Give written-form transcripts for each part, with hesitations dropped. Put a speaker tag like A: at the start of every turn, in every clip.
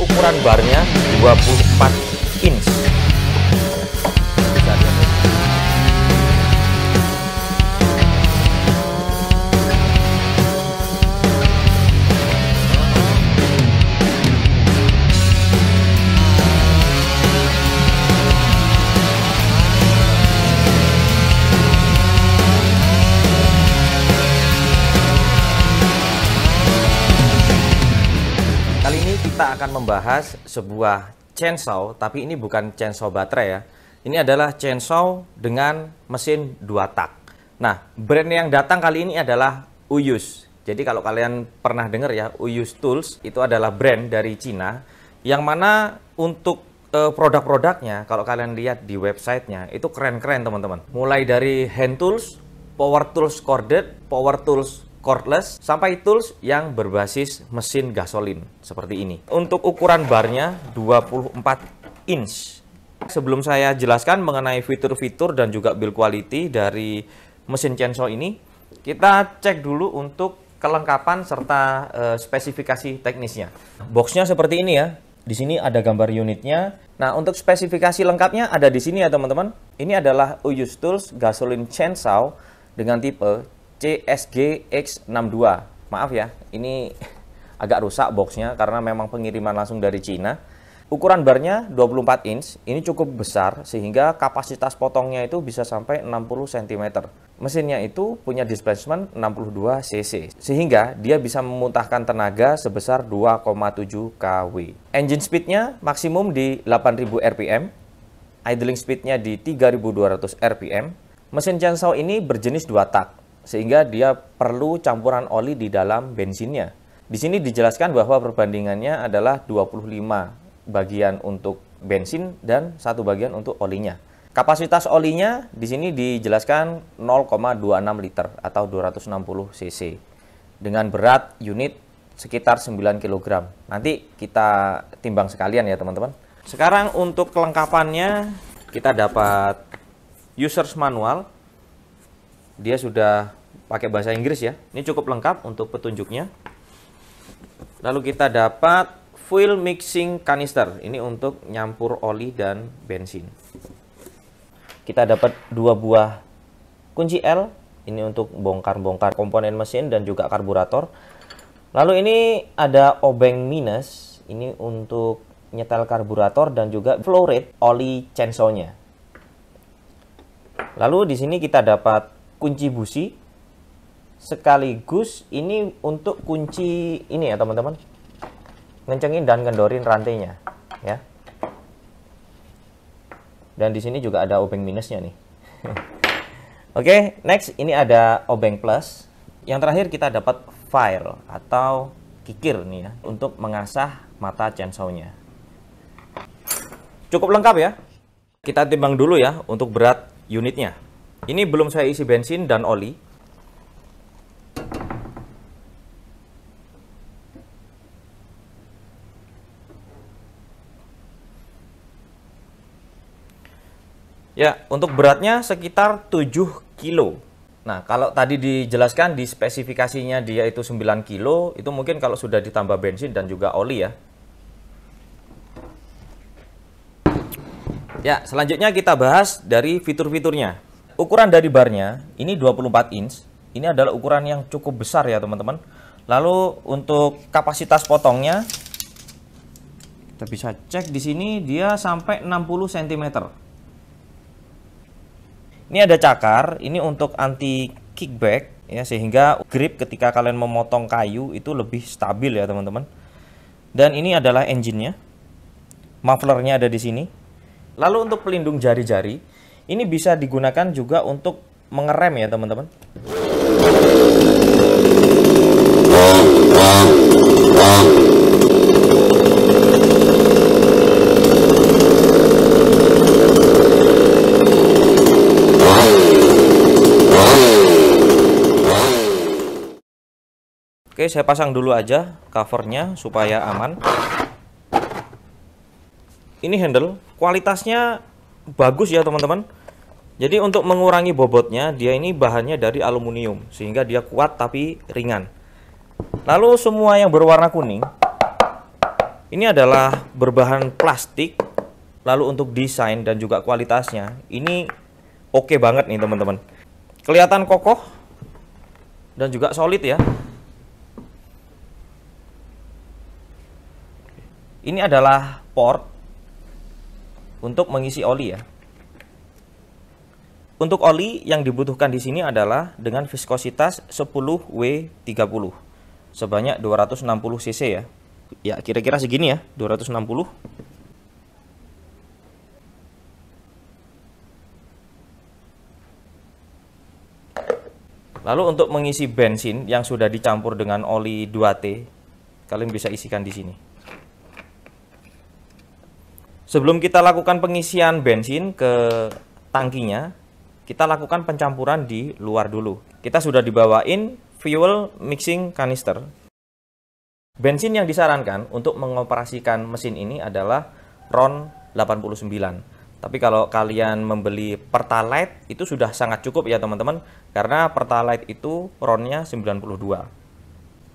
A: ukuran barnya 24 inch. Kali ini kita akan membahas sebuah chainsaw, tapi ini bukan chainsaw baterai ya. Ini adalah chainsaw dengan mesin 2 tak. Nah, brand yang datang kali ini adalah Uyus. Jadi kalau kalian pernah dengar ya, Uyus Tools itu adalah brand dari Cina, yang mana untuk produk-produknya kalau kalian lihat di websitenya itu keren-keren teman-teman. Mulai dari hand tools, power tools corded, power tools cordless, sampai tools yang berbasis mesin gasolin seperti ini. Untuk ukuran barnya 24 inch. Sebelum saya jelaskan mengenai fitur-fitur dan juga build quality dari mesin chainsaw ini, kita cek dulu untuk kelengkapan serta spesifikasi teknisnya. Boxnya seperti ini ya. Di sini ada gambar unitnya. Nah, untuk spesifikasi lengkapnya ada di sini ya teman-teman. Ini adalah Uyus Tools Gasoline Chainsaw dengan tipe CSG X62. Maaf ya, ini agak rusak boxnya karena memang pengiriman langsung dari Cina. Ukuran barnya 24 inch, ini cukup besar sehingga kapasitas potongnya itu bisa sampai 60 cm. Mesinnya itu punya displacement 62 cc, sehingga dia bisa memuntahkan tenaga sebesar 2,7 kW. Engine speednya maksimum di 8000 rpm, idling speednya di 3200 rpm. Mesin chainsaw ini berjenis 2 tak, sehingga dia perlu campuran oli di dalam bensinnya. Di sini dijelaskan bahwa perbandingannya adalah 25 bagian untuk bensin dan 1 bagian untuk olinya. Kapasitas olinya di sini dijelaskan 0,26 liter atau 260 cc dengan berat unit sekitar 9 kg. Nanti kita timbang sekalian ya teman-teman. Sekarang untuk kelengkapannya kita dapat user's manual. Dia sudah pakai bahasa Inggris ya. Ini cukup lengkap untuk petunjuknya. Lalu kita dapat fuel mixing canister. Ini untuk nyampur oli dan bensin. Kita dapat 2 buah kunci L. Ini untuk bongkar-bongkar komponen mesin dan juga karburator. Lalu ini ada obeng minus. Ini untuk nyetel karburator dan juga flow rate oli chainsaw-nya. Lalu di sini kita dapat kunci busi. Sekaligus ini untuk kunci ini ya teman-teman. Ngencengin dan ngendorin rantainya ya. Dan di sini juga ada obeng minusnya nih. Oke, next ini ada obeng plus. Yang terakhir kita dapat file atau kikir nih ya untuk mengasah mata chainsaw-nya. Cukup lengkap ya. Kita timbang dulu ya untuk berat unitnya. Ini belum saya isi bensin dan oli. Ya, untuk beratnya sekitar 7 kilo. Nah, kalau tadi dijelaskan di spesifikasinya dia itu 9 kilo, itu mungkin kalau sudah ditambah bensin dan juga oli ya. Ya, selanjutnya kita bahas dari fitur-fiturnya. Ukuran dari barnya, ini 24 inch. Ini adalah ukuran yang cukup besar ya teman-teman. Lalu untuk kapasitas potongnya, kita bisa cek di sini dia sampai 60 cm. Ini ada cakar, ini untuk anti kickback ya, sehingga grip ketika kalian memotong kayu itu lebih stabil ya teman-teman. Dan ini adalah engine-nya. Mufflernya ada di sini. Lalu untuk pelindung jari-jari, ini bisa digunakan juga untuk mengerem ya teman-teman. Oke, saya pasang dulu aja covernya supaya aman. Ini handle, kualitasnya bagus ya teman-teman. Jadi untuk mengurangi bobotnya, dia ini bahannya dari aluminium, sehingga dia kuat tapi ringan. Lalu semua yang berwarna kuning, Ini adalah berbahan plastik, lalu untuk desain dan juga kualitasnya ini oke banget nih teman-teman. Kelihatan kokoh dan juga solid ya. Ini adalah port untuk mengisi oli ya. Untuk oli yang dibutuhkan di sini adalah dengan viskositas 10W30 sebanyak 260 cc ya. Ya, kira-kira segini ya, 260. Lalu untuk mengisi bensin yang sudah dicampur dengan oli 2T, kalian bisa isikan di sini. Sebelum kita lakukan pengisian bensin ke tangkinya, kita lakukan pencampuran di luar dulu. Kita sudah dibawain fuel mixing canister. Bensin yang disarankan untuk mengoperasikan mesin ini adalah RON 89. Tapi kalau kalian membeli Pertalite itu sudah sangat cukup ya teman-teman, karena Pertalite itu RON-nya 92.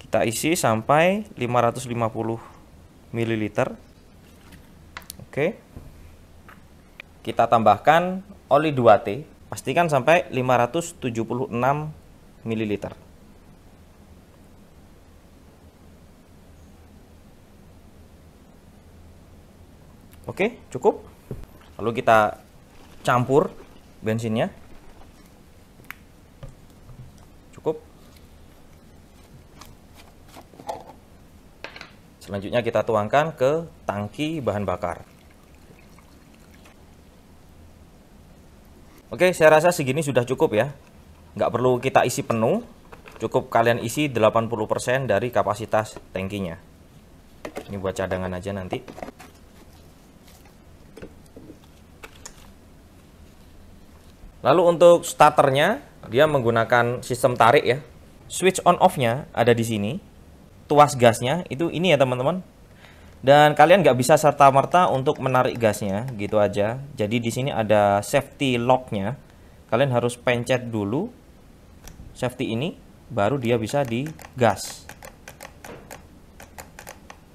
A: Kita isi sampai 550 ml. Oke. Kita tambahkan oli 2T, pastikan sampai 576 ml. Oke, cukup. Lalu kita campur bensinnya. Cukup. Selanjutnya kita tuangkan ke tangki bahan bakar. Oke, saya rasa segini sudah cukup ya. Nggak perlu kita isi penuh. Cukup kalian isi 80% dari kapasitas tangkinya. Ini buat cadangan aja nanti. Lalu untuk starternya, dia menggunakan sistem tarik ya. Switch on off-nya ada di sini. Tuas gasnya itu ini ya teman-teman. Dan kalian nggak bisa serta-merta untuk menarik gasnya gitu aja. Jadi di sini ada safety lock-nya. Kalian harus pencet dulu safety ini, baru dia bisa digas.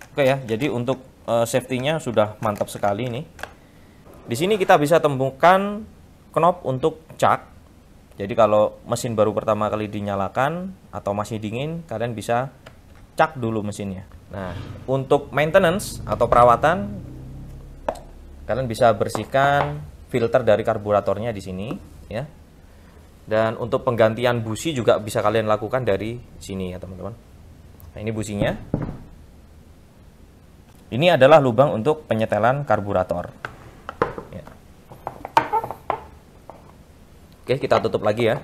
A: Oke ya, jadi untuk safety-nya sudah mantap sekali ini. Di sini kita bisa temukan knob untuk cak. Jadi kalau mesin baru pertama kali dinyalakan atau masih dingin, kalian bisa cak dulu mesinnya. Nah, untuk maintenance atau perawatan, kalian bisa bersihkan filter dari karburatornya di sini, ya. Dan untuk penggantian busi juga bisa kalian lakukan dari sini ya teman-teman. Nah, ini businya. Ini adalah lubang untuk penyetelan karburator. Ya. Oke, kita tutup lagi ya.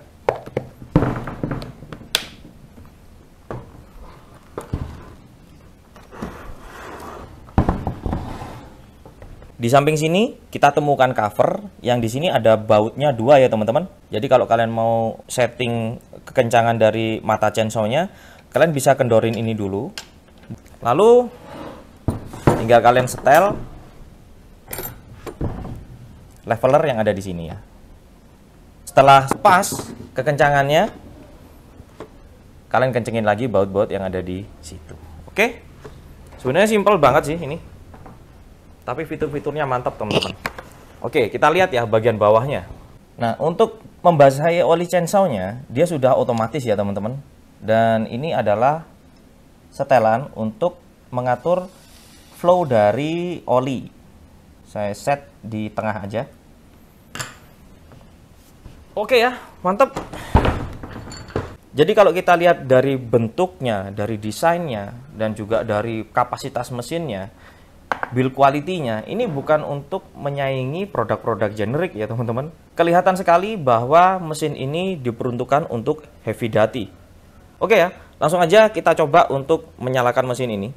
A: Di samping sini kita temukan cover yang di sini ada bautnya 2 ya teman-teman. Jadi kalau kalian mau setting kekencangan dari mata chainsaw-nya, kalian bisa kendorin ini dulu. Lalu tinggal kalian setel leveler yang ada di sini ya. Setelah pas kekencangannya, kalian kencengin lagi baut-baut yang ada di situ. Oke, sebenarnya simpel banget sih ini, tapi fitur-fiturnya mantap teman-teman. Oke, kita lihat ya bagian bawahnya. Nah, untuk membasahi oli chainsaw-nya, dia sudah otomatis ya teman-teman. Dan ini adalah setelan untuk mengatur flow dari oli. Saya set di tengah aja. Oke ya, mantap. Jadi kalau kita lihat dari bentuknya, dari desainnya, dan juga dari kapasitas mesinnya, build quality-nya, ini bukan untuk menyaingi produk-produk generik ya teman-teman. Kelihatan sekali bahwa mesin ini diperuntukkan untuk heavy duty. Oke ya, langsung aja kita coba untuk menyalakan mesin ini.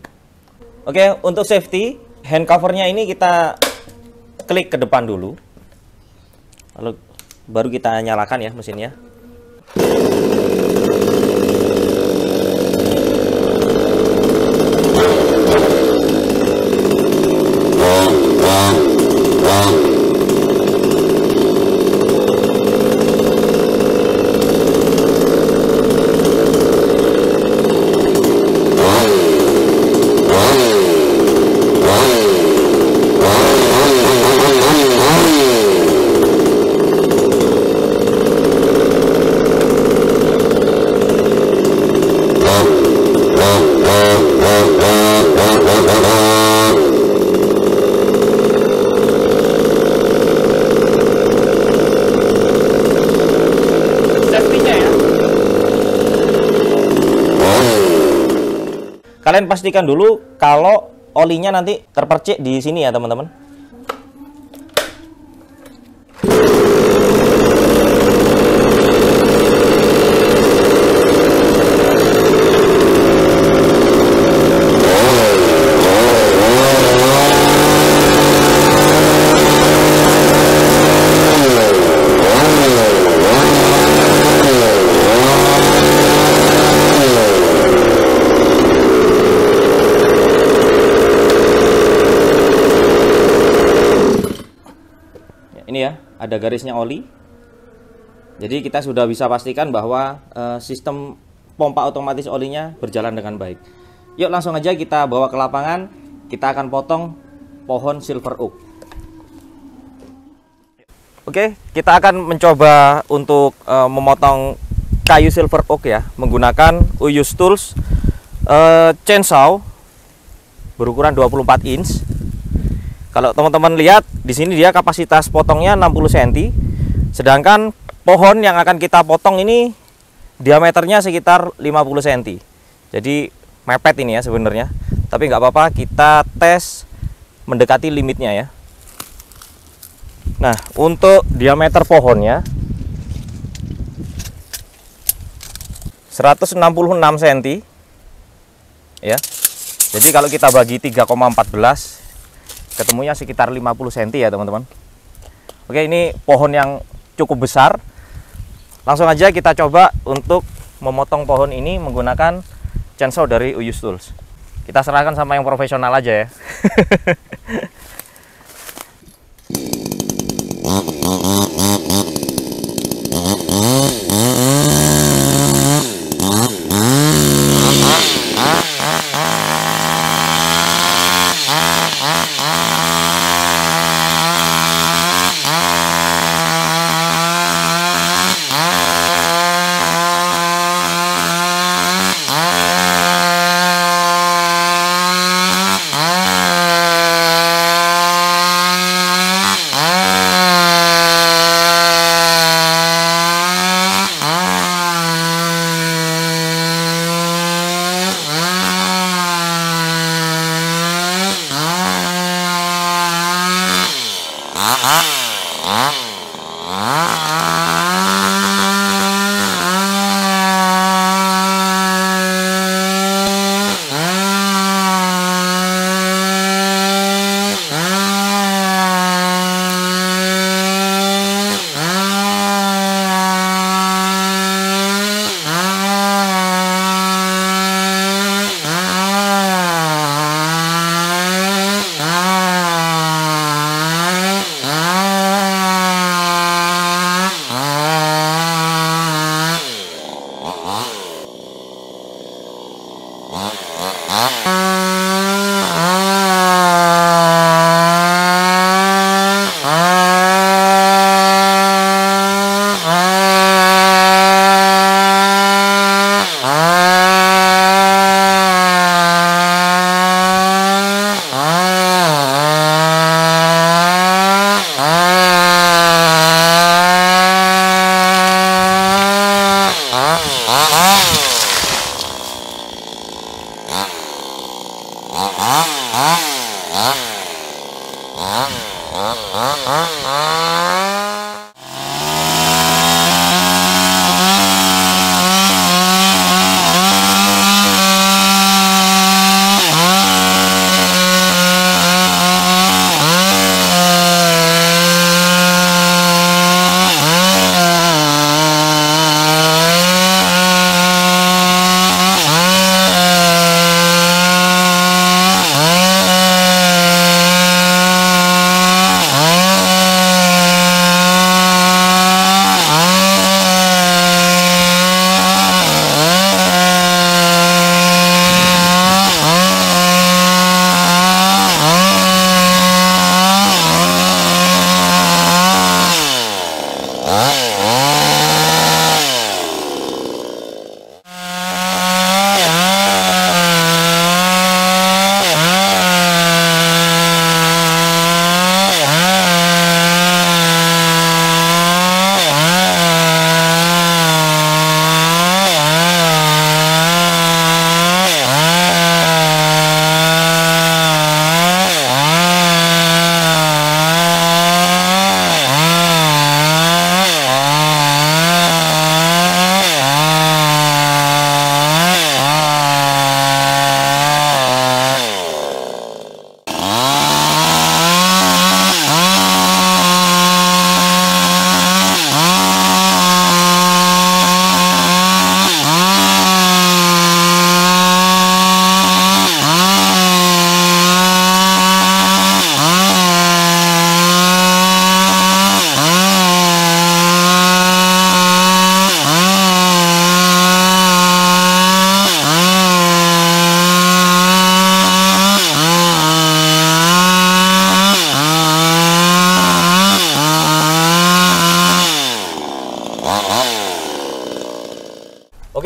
A: Oke, untuk safety, hand cover-nya ini kita klik ke depan dulu. Lalu baru kita nyalakan ya mesinnya. kalian pastikan dulu kalau olinya nanti terpercik di sini ya teman-teman. Ini ya, ada garisnya oli. Jadi kita sudah bisa pastikan bahwa sistem pompa otomatis olinya berjalan dengan baik. Yuk langsung aja kita bawa ke lapangan. Kita akan potong pohon silver oak. Oke, kita akan mencoba untuk memotong kayu silver oak ya, menggunakan Uyus Tools chainsaw berukuran 24 inch. Kalau teman-teman lihat di sini dia kapasitas potongnya 60 cm, sedangkan pohon yang akan kita potong ini diameternya sekitar 50 cm. Jadi mepet ini ya sebenarnya, tapi nggak apa-apa, kita tes mendekati limitnya ya. Nah, untuk diameter pohonnya 166 cm ya. Jadi kalau kita bagi 3,14 ketemunya sekitar 50 cm ya teman-teman. Oke, ini pohon yang cukup besar. Langsung aja kita coba untuk memotong pohon ini menggunakan chainsaw dari Uyus Tools. Kita serahkan sama yang profesional aja ya.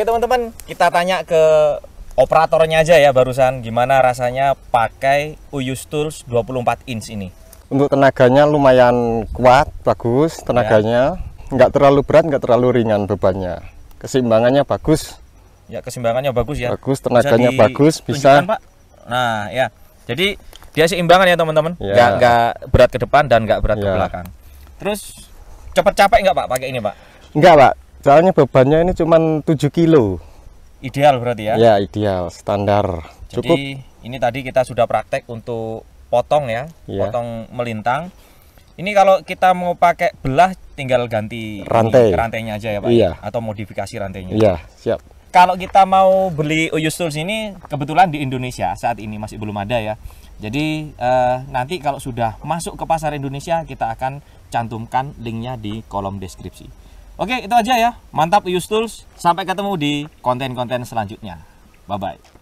A: teman-teman, kita tanya ke operatornya aja ya barusan, gimana rasanya pakai Uyus Tools 24 inch ini.
B: Untuk tenaganya lumayan kuat, bagus tenaganya. Nggak terlalu berat, nggak terlalu ringan bebannya. Keseimbangannya bagus.
A: Ya, keseimbangannya bagus ya.
B: Bagus, tenaganya bagus, bisa.
A: Pak. Nah, ya. Jadi dia seimbangan ya teman-teman.
B: Ya.
A: Nggak berat ke depan dan nggak berat ke belakang. Terus cepat capek nggak Pak pakai ini Pak?
B: Enggak Pak, soalnya bebannya ini cuma 7 kilo.
A: Ideal berarti ya?
B: Ya, ideal, standar. Cukup.
A: Jadi ini tadi kita sudah praktek untuk potong ya, potong melintang. Ini kalau kita mau pakai belah tinggal ganti rantainya aja ya Pak?
B: Iya.
A: Atau modifikasi rantainya?
B: Iya, siap.
A: Kalau kita mau beli Uyus Tools ini kebetulan di Indonesia saat ini masih belum ada ya. Jadi nanti kalau sudah masuk ke pasar Indonesia kita akan cantumkan linknya di kolom deskripsi. Oke, itu aja ya. Mantap Uyus Tools. Sampai ketemu di konten-konten selanjutnya. Bye-bye.